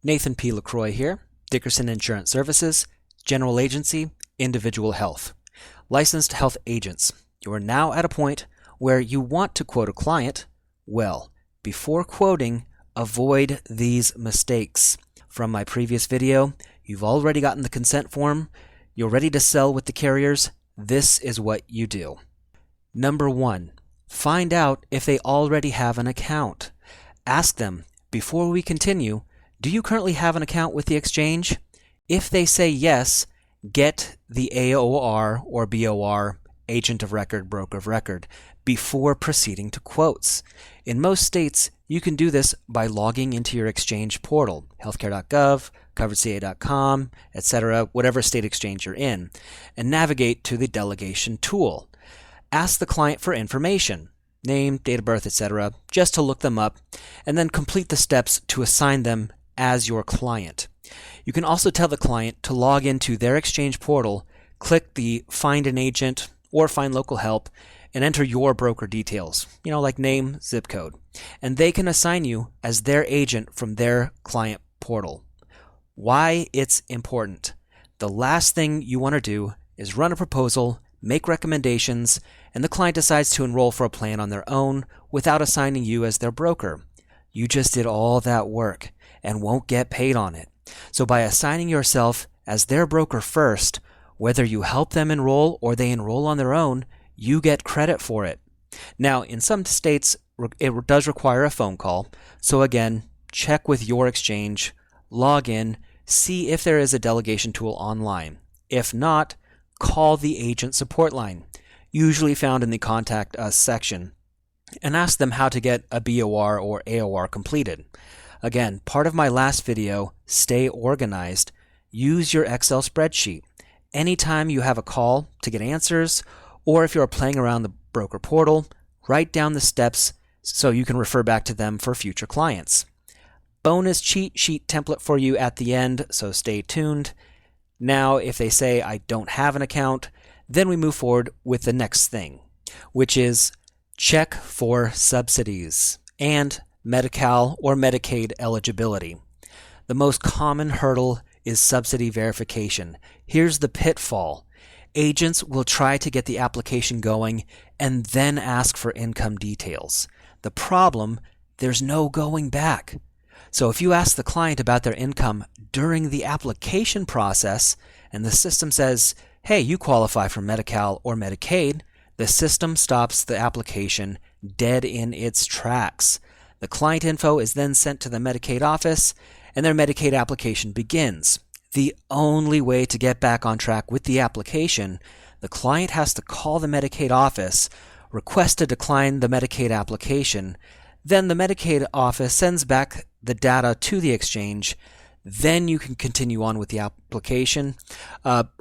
Nathan P. LaCroix here, Dickerson Insurance Services, General Agency, Individual Health. Licensed health agents, you are now at a point where you want to quote a client. Well, before quoting, avoid these mistakes. From my previous video, you've already gotten the consent form, you're ready to sell with the carriers. This is what you do. Number 1, find out if they already have an account. Ask them, before we continue, do you currently have an account with the exchange? If they say yes, get the AOR or BOR, agent of record, broker of record, before proceeding to quotes. In most states, you can do this by logging into your exchange portal, healthcare.gov, coveredca.com, etc., whatever state exchange you're in, and navigate to the delegation tool. Ask the client for information, name, date of birth, etc., just to look them up, and then complete the steps to assign them as your client. You can also tell the client to log into their exchange portal, click the Find an Agent or Find Local Help, and enter your broker details, like name, zip code, and they can assign you as their agent from their client portal. Why it's important. The last thing you want to do is run a proposal, make recommendations, and the client decides to enroll for a plan on their own without assigning you as their broker. You just did all that work and won't get paid on it. So by assigning yourself as their broker first, whether you help them enroll or they enroll on their own, you get credit for it. Now, in some states, it does require a phone call. So again, check with your exchange, log in, see if there is a delegation tool online. If not, call the agent support line, usually found in the Contact Us section, and ask them how to get a BOR or AOR completed. Again, part of my last video, stay organized, use your Excel spreadsheet. Anytime you have a call to get answers, or if you're playing around the broker portal, write down the steps so you can refer back to them for future clients. Bonus cheat sheet template for you at the end, so stay tuned. Now, if they say, I don't have an account, then we move forward with the next thing, which is check for subsidies and Medi-Cal or Medicaid eligibility. The most common hurdle is subsidy verification. Here's the pitfall. Agents will try to get the application going and then ask for income details. The problem, there's no going back. So if you ask the client about their income during the application process and the system says, hey, you qualify for Medi-Cal or Medicaid, the system stops the application dead in its tracks. The client info is then sent to the Medicaid office and their Medicaid application begins. The only way to get back on track with the application, the client has to call the Medicaid office, request to decline the Medicaid application, then the Medicaid office sends back the data to the exchange, then you can continue on with the application.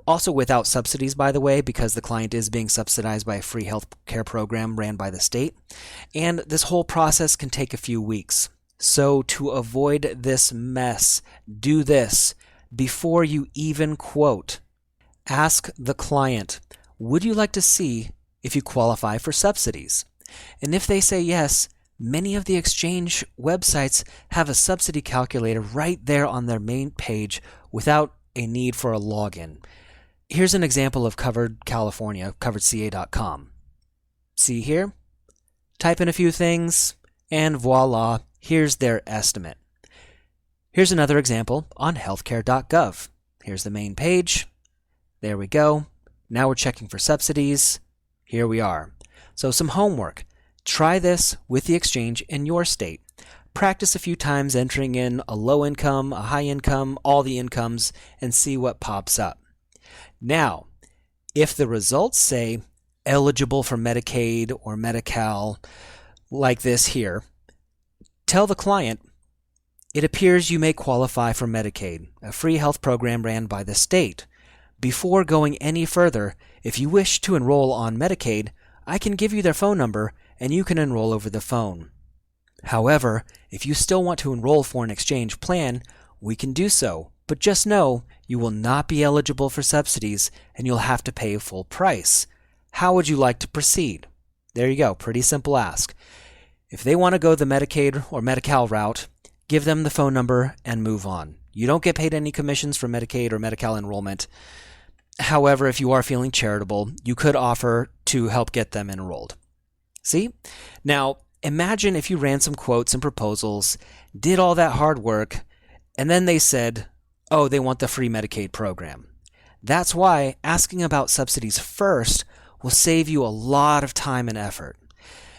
Also without subsidies, by the way, because the client is being subsidized by a free health care program ran by the state. And this whole process can take a few weeks. So to avoid this mess, do this. Before you even quote, ask the client, would you like to see if you qualify for subsidies? And if they say yes, many of the exchange websites have a subsidy calculator right there on their main page without a need for a login. Here's an example of Covered California, coveredca.com. See here? Type in a few things, and voila, here's their estimate. Here's another example on healthcare.gov. Here's the main page. There we go. Now we're checking for subsidies. Here we are. So some homework. Try this with the exchange in your state. Practice a few times entering in a low income, a high income, all the incomes, and see what pops up. Now, if the results say eligible for Medicaid or Medi-Cal, like this here, tell the client, it appears you may qualify for Medicaid, a free health program ran by the state. Before going any further, if you wish to enroll on Medicaid, I can give you their phone number and you can enroll over the phone. However, if you still want to enroll for an exchange plan, we can do so, but just know you will not be eligible for subsidies and you'll have to pay full price. How would you like to proceed? There you go, pretty simple ask. If they want to go the Medicaid or Medi-Cal route, give them the phone number, and move on. You don't get paid any commissions for Medicaid or Medi-Cal enrollment. However, if you are feeling charitable, you could offer to help get them enrolled. See? Now, imagine if you ran some quotes and proposals, did all that hard work, and then they said, oh, they want the free Medicaid program. That's why asking about subsidies first will save you a lot of time and effort.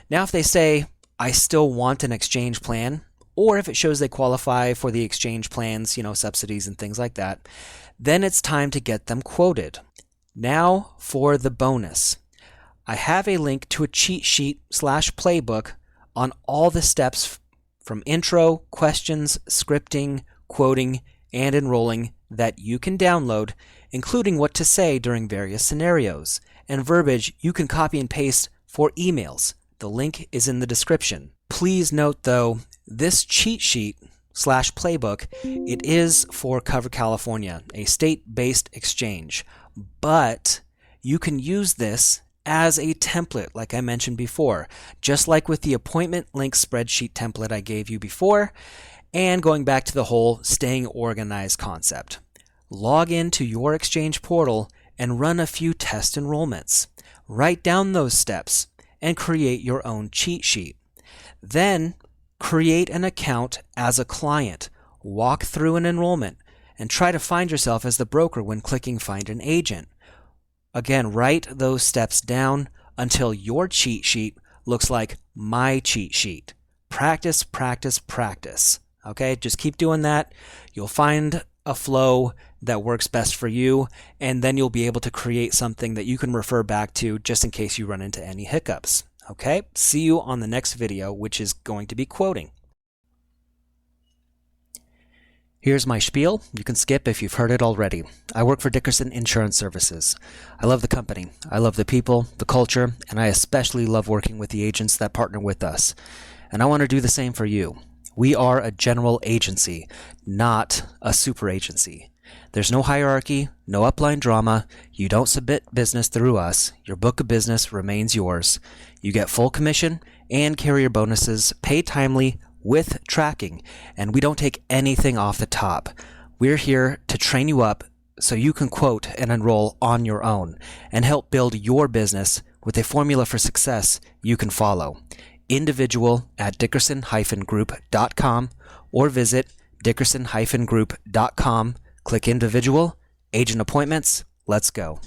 Now, if they say, I still want an exchange plan, or if it shows they qualify for the exchange plans, subsidies and things like that, then it's time to get them quoted. Now for the bonus. I have a link to a cheat sheet / playbook on all the steps from intro, questions, scripting, quoting, and enrolling that you can download, including what to say during various scenarios, and verbiage you can copy and paste for emails. The link is in the description. Please note though, this cheat sheet / playbook, it is for Cover California, a state-based exchange, but you can use this as a template, like I mentioned before, just like with the appointment link spreadsheet template I gave you before, and going back to the whole staying organized concept. Log into your exchange portal and run a few test enrollments. Write down those steps and create your own cheat sheet. Then create an account as a client, walk through an enrollment, and try to find yourself as the broker when clicking Find an Agent. Again, write those steps down until your cheat sheet looks like my cheat sheet. Practice, practice, practice. Okay, just keep doing that. You'll find a flow that works best for you, and then you'll be able to create something that you can refer back to just in case you run into any hiccups. Okay, see you on the next video, which is going to be quoting. Here's my spiel. You can skip if you've heard it already. I work for Dickerson Insurance Services. I love the company. I love the people, the culture, and I especially love working with the agents that partner with us. And I want to do the same for you. We are a general agency, not a super agency. There's no hierarchy, no upline drama. You don't submit business through us. Your book of business remains yours. You get full commission and carrier bonuses, paid timely with tracking, and we don't take anything off the top. We're here to train you up so you can quote and enroll on your own and help build your business with a formula for success you can follow. Individual at dickerson-group.com or visit dickerson-group.com. Click individual, agent appointments. Let's go.